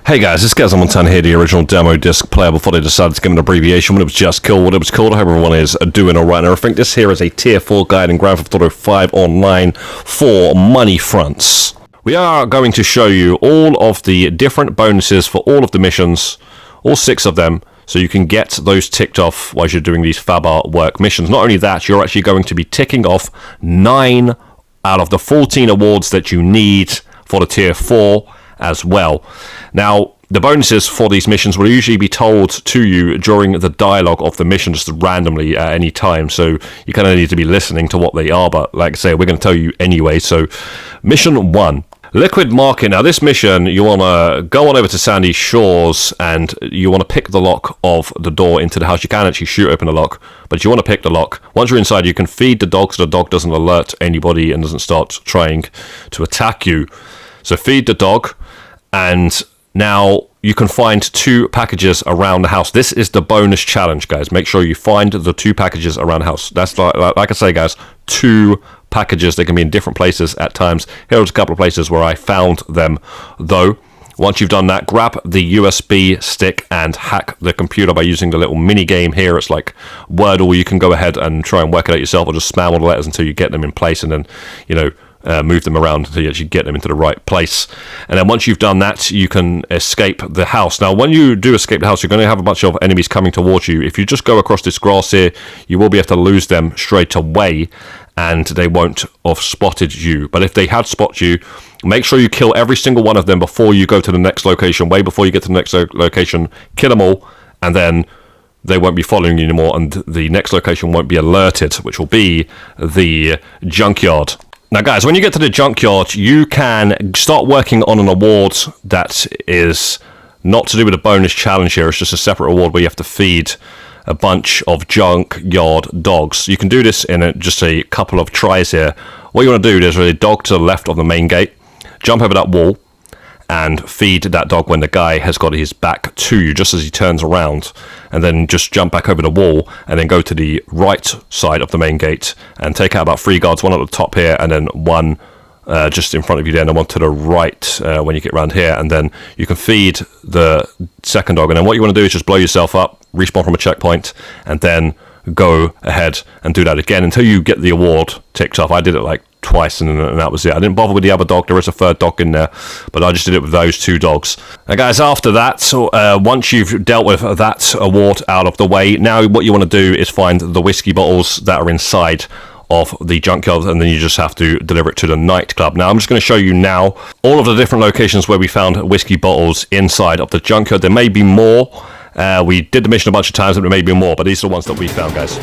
Hey guys, this guy's Montana here, the original demo disc player before they decided to give an abbreviation when it was just called what it was called. I hope everyone is doing alright. And I think this here is a tier 4 guide in Grand Theft Auto 5 online for money fronts. We are going to show you all of the different bonuses for all of the missions, all 6 of them, so you can get those ticked off while you're doing these Faber Work missions. Not only that, you're actually going to be ticking off 9 out of the 14 awards that you need for the tier 4 as well. Now, the bonuses for these missions will usually be told to you during the dialogue of the mission, just randomly at any time, so you kind of need to be listening to what they are, but like I say, we're going to tell you anyway. So, mission 1. Liquid market. Now, this mission, you want to go on over to Sandy Shores, and you want to pick the lock of the door into the house. You can actually shoot open the lock, but you want to pick the lock. Once you're inside, you can feed the dog so the dog doesn't alert anybody and doesn't start trying to attack you. So feed the dog, and now you can find 2 packages around the house. This is the bonus challenge, guys. Make sure you find the 2 packages around the house. That's like I say, guys, 2 packages. They can be in different places at times. Here's a couple of places where I found them, though. Once you've done that, grab the USB stick and hack the computer by using the little mini game here. It's like Wordle. You can go ahead and try and work it out yourself, or just spam all the letters until you get them in place, and then, you know, move them around until you actually get them into the right place. And then once you've done that, you can escape the house. Now, when you do escape the house, you're going to have a bunch of enemies coming towards you. If you just go across this grass here, you will be able to lose them straight away, and they won't have spotted you. But if they had spotted you, make sure you kill every single one of them before you go to the next location. Way before you get to the next location, kill them all, and then they won't be following you anymore, and the next location won't be alerted, which will be the junkyard. Now, guys, when you get to the junkyard, you can start working on an award that is not to do with a bonus challenge here. It's just a separate award where you have to feed a bunch of junkyard dogs. You can do this in just a couple of tries here. What you want to do is a dog to the left of the main gate, jump over that wall, and feed that dog when the guy has got his back to you, just as he turns around, and then just jump back over the wall, and then go to the right side of the main gate, and take out about 3 guards, 1 at the top here, and then 1 just in front of you there, and then 1 to the right when you get around here, and then you can feed the second dog, and then what you want to do is just blow yourself up, respawn from a checkpoint, and then go ahead and do that again until you get the award ticked off. I did it like twice, and that was it. I didn't bother with the other dog. There is a 3rd dog in there, but I just did it with those 2 dogs. Now, guys, after that, once you've dealt with that award out of the way, now what you want to do is find the whiskey bottles that are inside of the junkyard, and then you just have to deliver it to the nightclub. Now, I'm just going to show you now all of the different locations where we found whiskey bottles inside of the junkyard. There may be more. We did the mission a bunch of times, and there may be more, but these are the ones that we found, guys.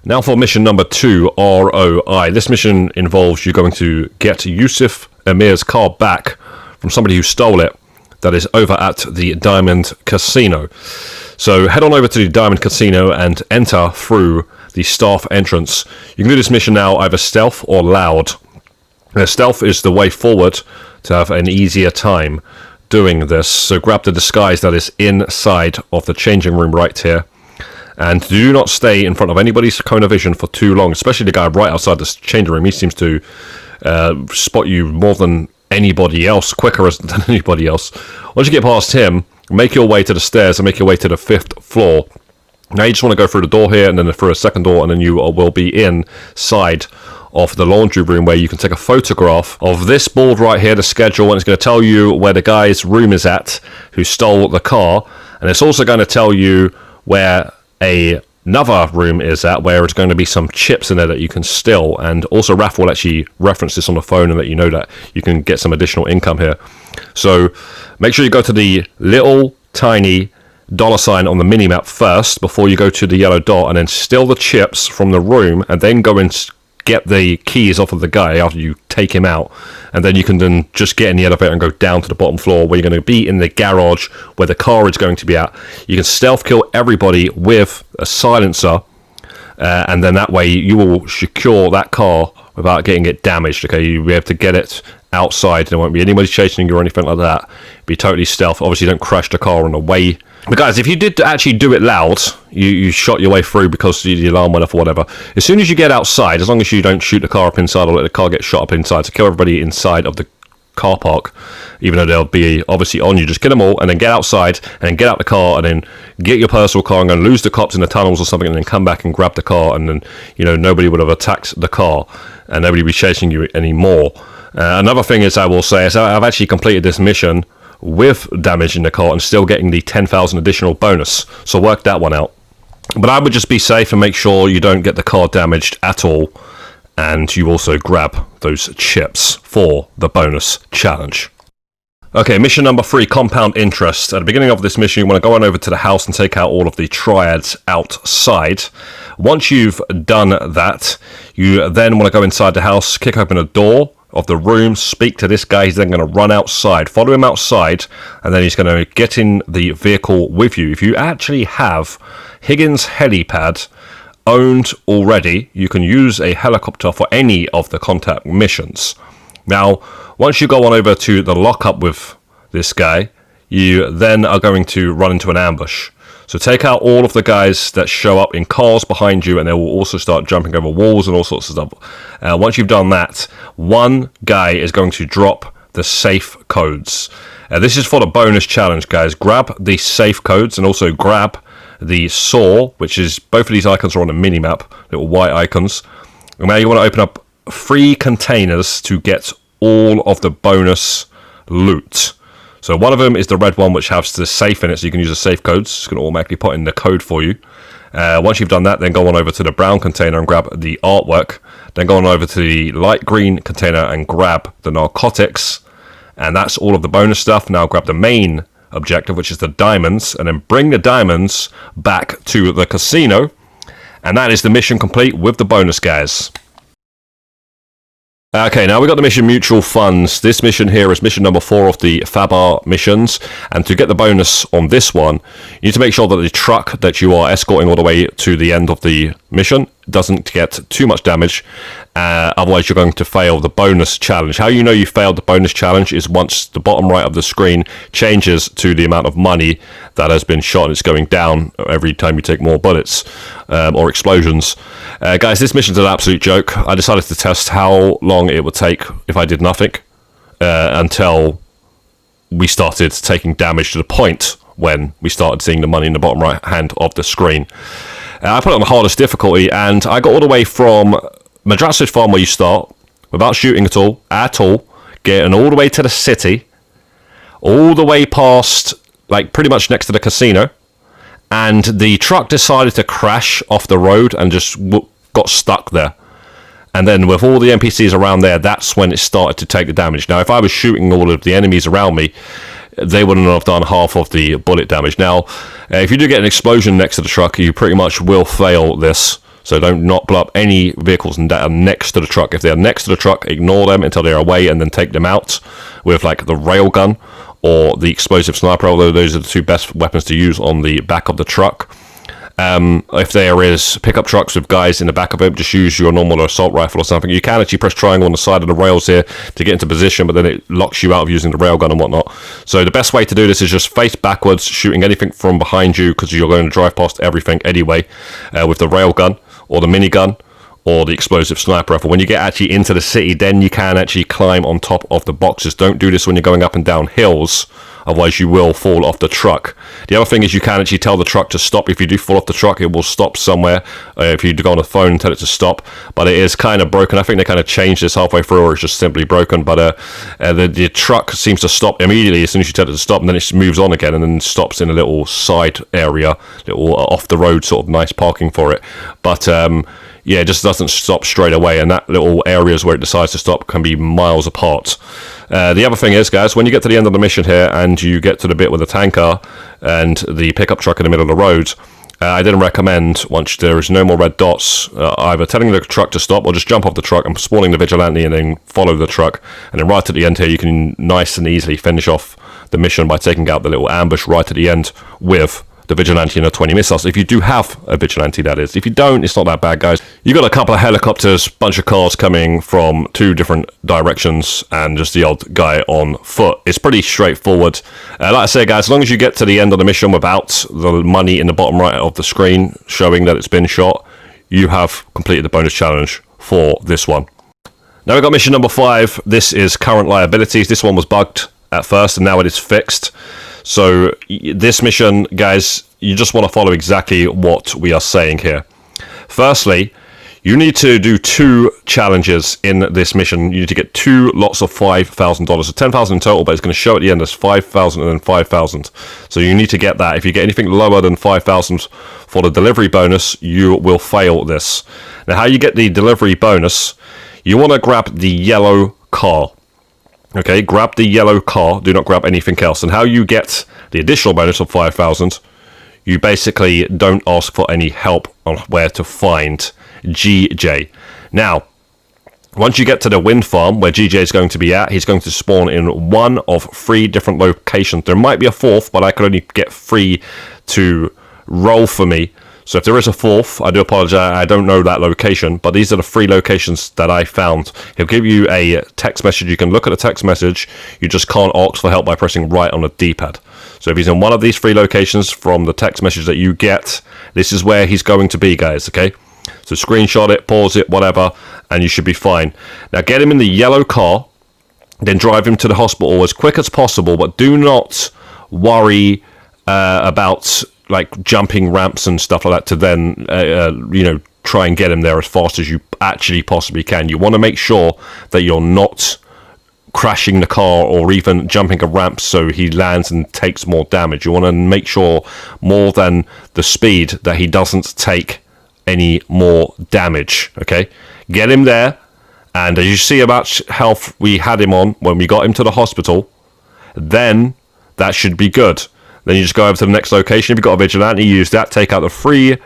Now for mission number 2, ROI. This mission involves you going to get Yusuf Amir's car back from somebody who stole it that is over at the Diamond Casino. So head on over to the Diamond Casino and enter through the staff entrance. You can do this mission now either stealth or loud. Now, stealth is the way forward to have an easier time doing this. So grab the disguise that is inside of the changing room right here. And do not stay in front of anybody's cone of vision for too long, especially the guy right outside this changing room. He seems to spot you more than anybody else, quicker than anybody else. Once you get past him, make your way to the stairs and make your way to the 5th floor. Now you just want to go through the door here and then through a second door, and then you will be inside of the laundry room where you can take a photograph of this board right here, the schedule, and it's going to tell you where the guy's room is at who stole the car, and it's also going to tell you where another room is at, where it's going to be some chips in there that you can steal. And also Raph will actually reference this on the phone and let you know that you can get some additional income here. So make sure you go to the little tiny $sign on the mini-map first before you go to the yellow dot, and then steal the chips from the room, and then go and get the keys off of the guy after you take him out, and then you can then just get in the elevator and go down to the bottom floor where you're going to be in the garage where the car is going to be at. You can stealth kill everybody with a silencer, and then that way you will secure that car without getting it damaged. Okay, you'll be able to get it outside. There won't be anybody chasing you or anything like that. Be totally stealth. Obviously, don't crash the car on the way. But guys, if you did actually do it loud, you shot your way through because the alarm went off or whatever. As soon as you get outside, as long as you don't shoot the car up inside or let the car get shot up inside, to kill everybody inside of the car park, even though they'll be obviously on you, just kill them all and then get outside and then get out the car and then get your personal car and go and lose the cops in the tunnels or something, and then come back and grab the car, and then, you know, nobody would have attacked the car and nobody would be chasing you anymore. Another thing is, I will say, is I've actually completed this mission with damaging the car and still getting the 10,000 additional bonus, so work that one out. But I would just be safe and make sure you don't get the car damaged at all, and you also grab those chips for the bonus challenge. Okay, mission number 3, compound interest. At the beginning of this mission, you want to go on over to the house and take out all of the triads outside. Once you've done that, you then want to go inside the house, kick open a door of the room, speak to this guy. He's then going to run outside, follow him outside, and then he's going to get in the vehicle with you. If you actually have Higgins helipad owned already, you can use a helicopter for any of the contact missions. Now, once you go on over to the lockup with this guy, you then are going to run into an ambush. So take out all of the guys that show up in cars behind you, and they will also start jumping over walls and all sorts of stuff. Once you've done that, one guy is going to drop the safe codes. This is for the bonus challenge, guys. Grab the safe codes and also grab the saw, which is, both of these icons are on the mini-map, little white icons. And now you want to open up 3 containers to get all of the bonus loot. So one of them is the red one, which has the safe in it, so you can use the safe codes. It's going to automatically put in the code for you. Once you've done that, then go on over to the brown container and grab the artwork. Then go on over to the light green container and grab the narcotics. And that's all of the bonus stuff. Now grab the main objective, which is the diamonds, and then bring the diamonds back to the casino. And that is the mission complete with the bonus, guys. Okay, now we got the mission mutual funds. This mission here is mission number 4 of the Faber missions, and to get the bonus on this one, you need to make sure that the truck that you are escorting all the way to the end of the mission doesn't get too much damage, otherwise you're going to fail the bonus challenge. How you know you failed the bonus challenge is once the bottom right of the screen changes to the amount of money that has been shot, and it's going down every time you take more bullets or explosions. Guys, this mission's an absolute joke. I decided to test how long it would take if I did nothing until we started taking damage, to the point when we started seeing the money in the bottom right hand of the screen. I put it on the hardest difficulty, and I got all the way from Madras's farm, where you start, without shooting at all, getting all the way to the city, all the way past, like, pretty much next to the casino, and the truck decided to crash off the road and just got stuck there. And then with all the NPCs around there, that's when it started to take the damage. Now, if I was shooting all of the enemies around me, they wouldn't have done half of the bullet damage. Now, if you do get an explosion next to the truck, you pretty much will fail this. So don't not blow up any vehicles that are next to the truck. If they're next to the truck, ignore them until they're away, and then take them out with, like, the railgun or the explosive sniper, although those are the 2 best weapons to use on the back of the truck. If there is pickup trucks with guys in the back of it, just use your normal assault rifle or something. You can actually press triangle on the side of the rails here to get into position, but then it locks you out of using the railgun and whatnot. So the best way to do this is just face backwards, shooting anything from behind you, because you're going to drive past everything anyway, with the railgun or the minigun or the explosive sniper rifle. When you get actually into the city, then you can actually climb on top of the boxes. Don't do this when you're going up and down hills, otherwise you will fall off the truck. The other thing is, you can actually tell the truck to stop. If you do fall off the truck, it will stop somewhere. If you go on the phone and tell it to stop, but it is kind of broken. I think they kind of changed this halfway through, or it's just simply broken, but the truck seems to stop immediately as soon as you tell it to stop, and then it just moves on again and then stops in a little side area, little off the road sort of nice parking for it. But yeah, it just doesn't stop straight away, and that little areas where it decides to stop can be miles apart. The other thing is, guys, when you get to the end of the mission here and you get to the bit with the tanker and the pickup truck in the middle of the road, I didn't recommend, once there is no more red dots, either telling the truck to stop or just jump off the truck and spawning the vigilante and then follow the truck. And then right at the end here, you can nice and easily finish off the mission by taking out the little ambush right at the end with the vigilante and the 20 missiles. If you do have a vigilante, that is. If you don't, it's not that bad, guys. You got a couple of helicopters, bunch of cars coming from 2 different directions, and just the odd guy on foot. It's pretty straightforward. Like I say, guys, as long as you get to the end of the mission without the money in the bottom right of the screen showing that it's been shot, you have completed the bonus challenge for this one. Now we've got mission number 5. This is current liabilities. This one was bugged at first, and now it is fixed. So this mission, guys, you just want to follow exactly what we are saying here. Firstly, you need to do 2 challenges in this mission. You need to get 2 lots of $5,000. So 10,000 in total, but it's going to show at the end as 5,000 and then 5,000. So you need to get that. If you get anything lower than 5,000 for the delivery bonus, you will fail this. Now, how you get the delivery bonus, you want to grab the yellow car. Okay, grab the yellow car, do not grab anything else. And how you get the additional bonus of 5,000, you basically don't ask for any help on where to find GJ. Now, once you get to the wind farm where GJ is going to be at, he's going to spawn in 1 of 3 different locations. There might be a 4th, but I can only get 3 to roll for me. So if there is a 4th, I do apologize, I don't know that location, but these are the 3 locations that I found. He'll give you a text message. You can look at the text message. You just can't ask for help by pressing right on the D-pad. So if he's in one of these 3 locations from the text message that you get, this is where he's going to be, guys, okay? So screenshot it, pause it, whatever, and you should be fine. Now get him in the yellow car, then drive him to the hospital as quick as possible, but do not worry about like jumping ramps and stuff like that to then, try and get him there as fast as you actually possibly can. You want to make sure that you're not crashing the car or even jumping a ramp so he lands and takes more damage. You want to make sure more than the speed that he doesn't take any more damage, okay? Get him there, and as you see how much health we had him on when we got him to the hospital, then that should be good. Then you just go over to the next location. If you've got a vigilante, use that. Take out the 3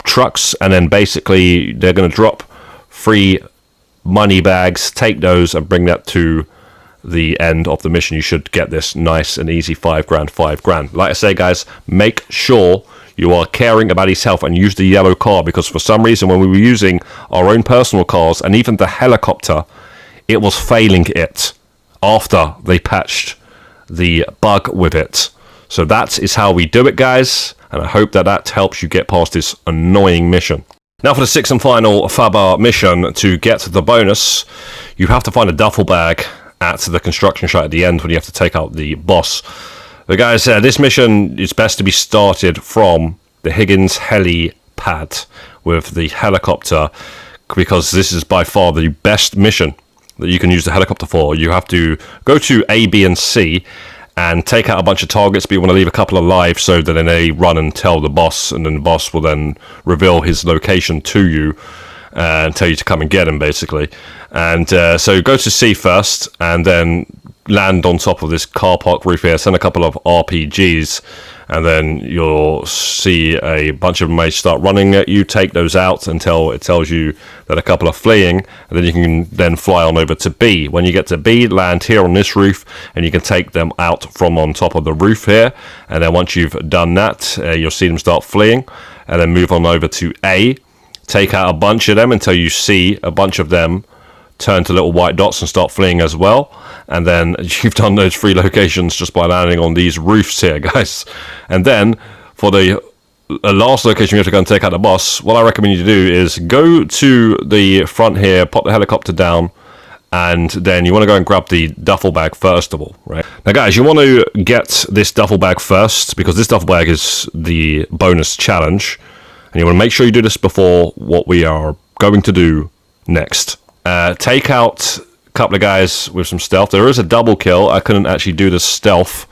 trucks, and then basically they're going to drop 3 money bags. Take those and bring that to the end of the mission. You should get this nice and easy $5,000. Like I say, guys, make sure you are caring about his health and use the yellow car, because for some reason when we were using our own personal cars and even the helicopter, it was failing it after they patched the bug with it. So that is how we do it, guys, and I hope that helps you get past this annoying mission. Now for the 6th and final Faber mission, to get the bonus, you have to find a duffel bag at the construction site at the end when you have to take out the boss. But guys, this mission is best to be started from the Higgins helipad with the helicopter, because this is by far the best mission that you can use the helicopter for. You have to go to A, B, and C and take out a bunch of targets, but you want to leave a couple alive so that then they run and tell the boss, and then the boss will then reveal his location to you and tell you to come and get him, basically. And so go to C first, and then land on top of this car park roof here, send a couple of RPGs, and then you'll see a bunch of them may start running at you. Take those out until it tells you that a couple are fleeing, and then you can then fly on over to B. When you get to B, land here on this roof, and you can take them out from on top of the roof here. And then once you've done that, you'll see them start fleeing, and then move on over to A. Take out a bunch of them until you see a bunch of them turn to little white dots and start fleeing as well. And then you've done those 3 locations just by landing on these roofs here, guys. And then for the last location you have to go and take out the boss, what I recommend you to do is go to the front here, pop the helicopter down, and then you want to go and grab the duffel bag first of all, right? Now guys, you want to get this duffel bag first, because this duffel bag is the bonus challenge, and you want to make sure you do this before what we are going to do next. Take out a couple of guys with some stealth. There is a double kill. I couldn't actually do the stealth.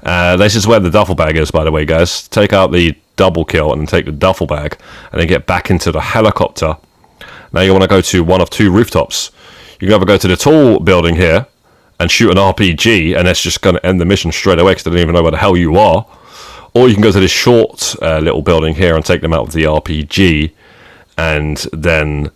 This is where the duffel bag is, by the way, guys. Take out the double kill and then take the duffel bag, and then get back into the helicopter. Now you want to go to one of 2 rooftops. You can either go to the tall building here, and shoot an RPG, and that's just going to end the mission straight away because they don't even know where the hell you are. Or you can go to this short little building here and take them out with the RPG, and then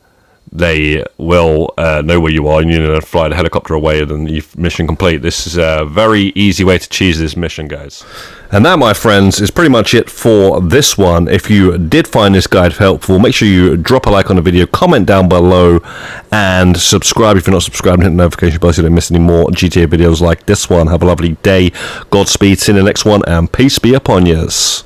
they will know where you are, and you know, fly the helicopter away, and then you've mission complete. This is a very easy way to cheese this mission, guys. And that, my friends, is pretty much it for this one. If you did find this guide helpful, make sure you drop a like on the video, comment down below, and subscribe if you're not subscribed, and hit the notification bell so you don't miss any more GTA videos like this one. Have a lovely day, Godspeed, see you in the next one, and peace be upon yous.